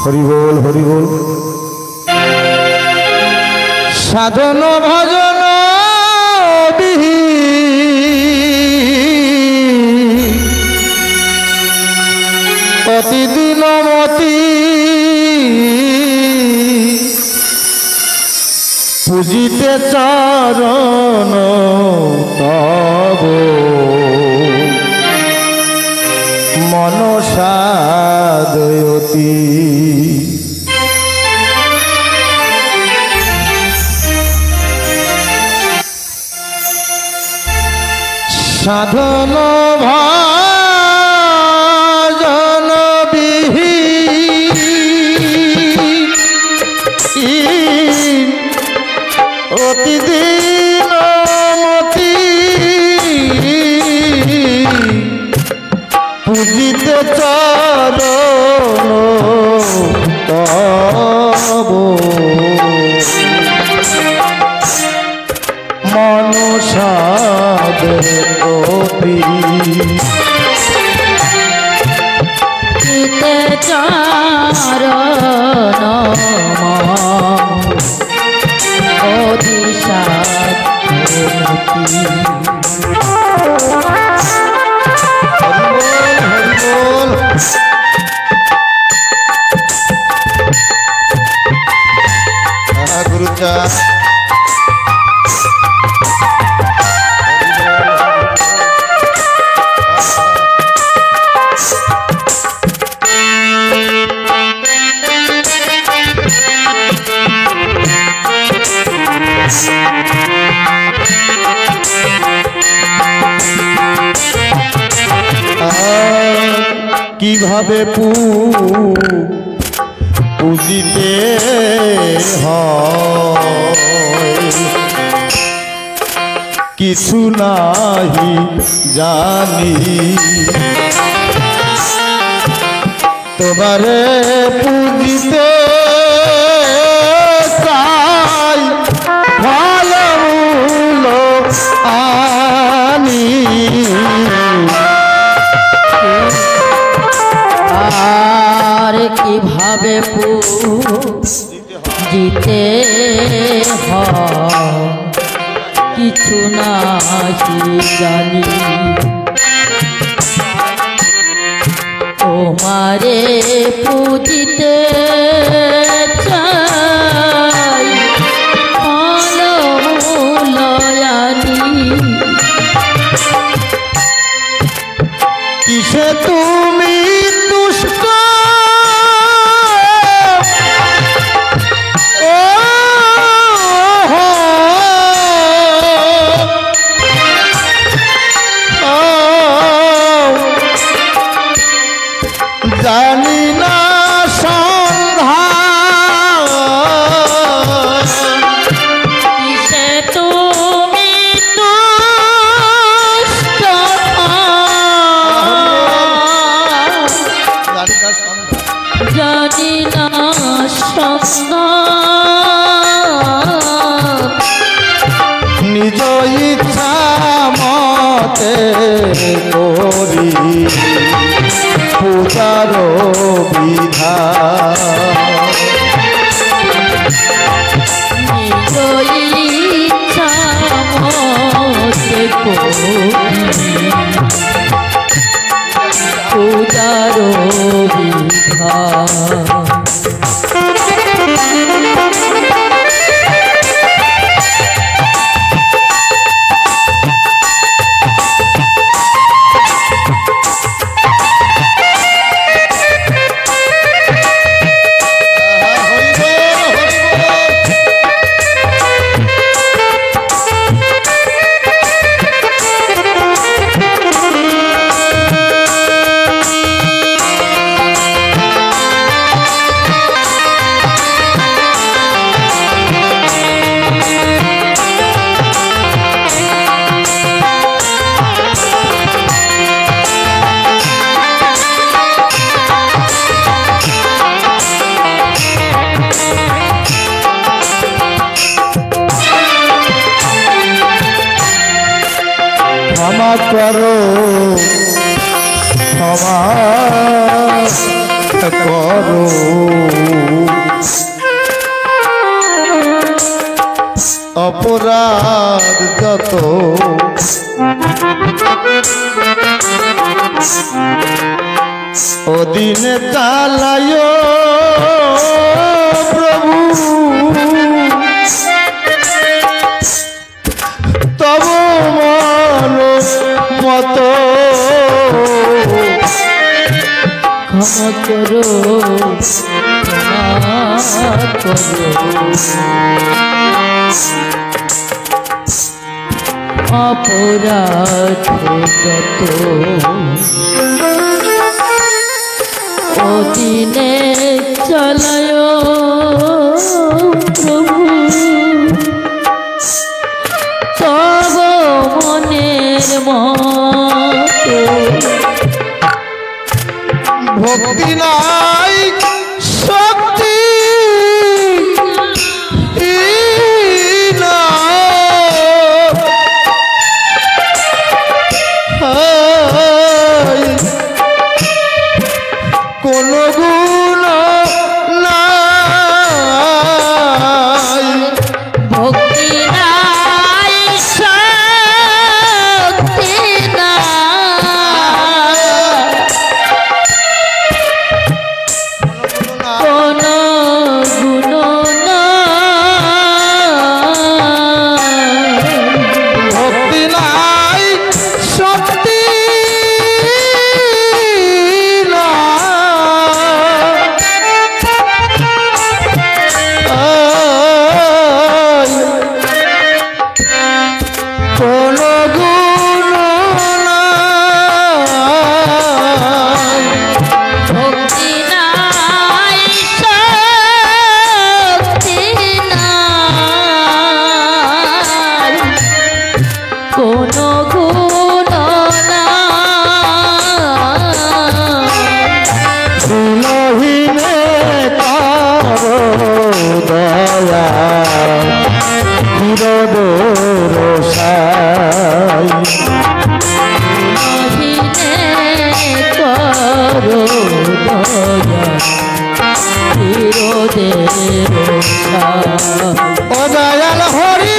হরি বল হরি বল। সাধন ভজন প্রতিদিন মতি পূজিতে চরণ তব মনসা দয়তি। সাধন ভজন প্রতিদিন মতি পূজিতে চরণ তব মনসা দয়তি। চরণ অধিসাধি। গুরুচা কিভাবে পূজিতে হয় কিছু নাহি জানি। তোমারে পূজিতে চাই ভালো আনি। আর কিভাবে পূজিতে হয় কিছু নাহি জানি। তোমারে পূজিতে চাই লয়ানি। কিসে তুমি তুষ্ট জানি না সন্ধান। কিসে তুমি তুষ্ট জানি না সন্ধান। নিজ ইচ্ছা মতে করি পূজার বিধান। নিজ ইচ্ছা মতে করি পূজার বিধান। ক্ষমা করো ক্ষমা করো। অপরাধ যত ওদিনে চালায় প্রভু, তব মন মত ক্ষমা করো, ক্ষমা করো। অপরাধ যত ওদিনে চালায় প্রভু, তব মনের মতো ভক্তি নাই শক্তি কোন গুণ নাই, ভক্তি নাই শক্তি নাই, কোন গুণ নাই। ভক্তি নাই শক্তি কোন গুণ নাই, ভক্তি নাই শক্তি নাই, কোন গুণ নাই। গুণহীনে করো দয়া চিরদোর সাই, মহিনে করো দয়া চিরদের ও দয়াল হরি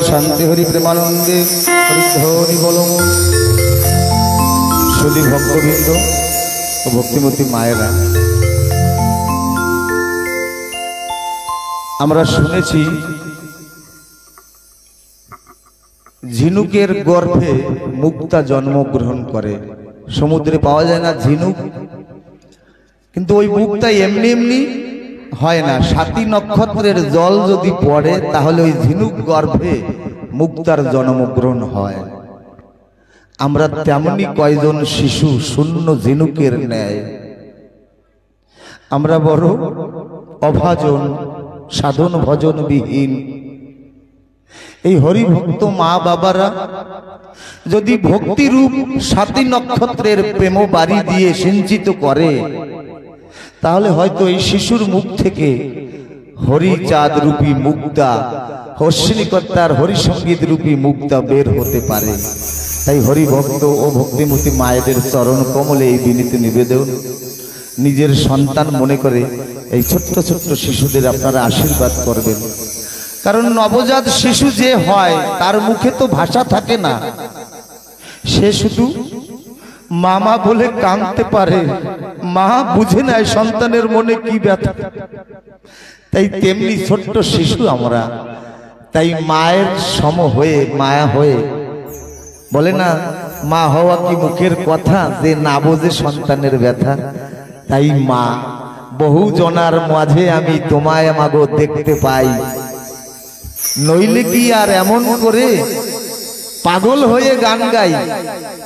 শান্তি হরি প্রেমানন্দে হরি বলম। সুধী ভক্তবৃন্দ ও ভক্তিমতী মায়েরা, আমরা শুনেছি ঝিনুকের গর্ভে মুক্তা জন্মগ্রহণ করে। সমুদ্রে পাওয়া যায় না ঝিনুক, কিন্তু ওই মুক্তা এমনি এমনি হয় না। ৭টি নক্ষত্রের জল যদি পড়ে তাহলে ওই ঝিনুক গর্ভে মুক্তার জন্মগ্রহণ হয়। আমরা তেমনি কয়জন শিশু শূন্য ঝিনুকের ন্যায়, আমরা বড় অভাজন, সাধন ভজন বিহীন। এই হরিভক্ত মা বাবারা যদি ভক্তিরূপ ৭টি নক্ষত্রের প্রেম বাড়ি দিয়ে সিঞ্চিত করে, তাহলে হয়তো এই শিশুর মুখ থেকে হরিচাঁদ রূপী মুক্তা, হর্ষিণীকর্তার হরিসঙ্গীত রূপী মুক্তা বের হতে পারে। তাই হরিভক্ত ও ভক্তিমতী মায়েদের চরণ কমলে এই বিনীত নিবেদন, নিজের সন্তান মনে করে এই ছোট্ট ছোট্ট শিশুদের আপনারা আশীর্বাদ করবেন। কারণ নবজাত শিশু যে হয় তার মুখে তো ভাষা থাকে না, সে শুধু মামা বলে কাঁদতে পারে, মা বুঝে নেয় সন্তানের মনে কি ব্যথা। তাই তেমনি ছোট্ট শিশু আমরা, তাই মায়ের সম হয়ে মায়া হয়ে, বলে না মা হওয়া কি মুখের কথা, যে না বোঝে সন্তানের ব্যথা। তাই মা, বহু জনার মাঝে আমি তোমায় মাগো দেখতে পাই, নইলে কি আর এমন করে পাগল হয়ে গান গাই।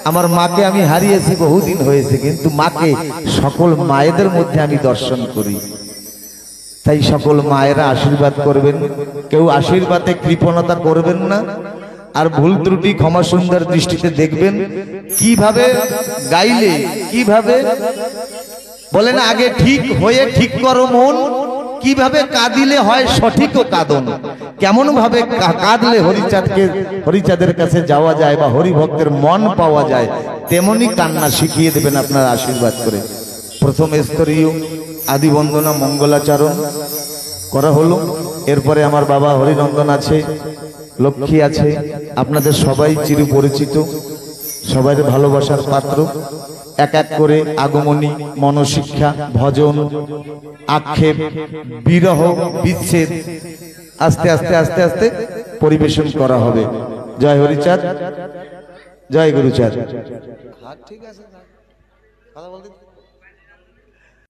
আমার মাকে আমি হারিয়েছি, বহুদিন হয়েছে, কিন্তু মাকে সকল মায়েদের মধ্যে আমি দর্শন করি। তাই সকল মায়েরা আশীর্বাদ করবেন, কেউ আশীর্বাদে কৃপণতা করবেন না, আর ভুল ত্রুটি ক্ষমা সুন্দর দৃষ্টিতে দেখবেন। কিভাবে গাইলে, কিভাবে বলেন আগে ঠিক হয়ে ঠিক করো মন, কিভাবে কাঁদিলে হয় সঠিক ও কাঁদন, কেমন ভাবে কাঁদলে হরিচাঁদের কাছে যাওয়া যায় বা হরিভক্তের মন পাওয়া যায়, তেমনি কান্না শিখিয়ে দেবেন আপনারা আশীর্বাদ করে। প্রথম স্তরীয় আদি বন্দনা মঙ্গলাচরণ করা হলো। এরপরে আমার বাবা হরিনন্দন আছে, লক্ষ্মী আছে, আপনাদের সবাই চিরপরিচিত, সবাই ভালোবাসার পাত্র। এক এক করে আগমনী, মনশিক্ষা, ভজন, আক্ষেপ, বিরহ, বিচ্ছেদ আস্তে আস্তে আস্তে আস্তে পরিবেশন করা হবে। জয় হরিচাঁদ, জয় গুরুচাঁদ। ঠিক আছে।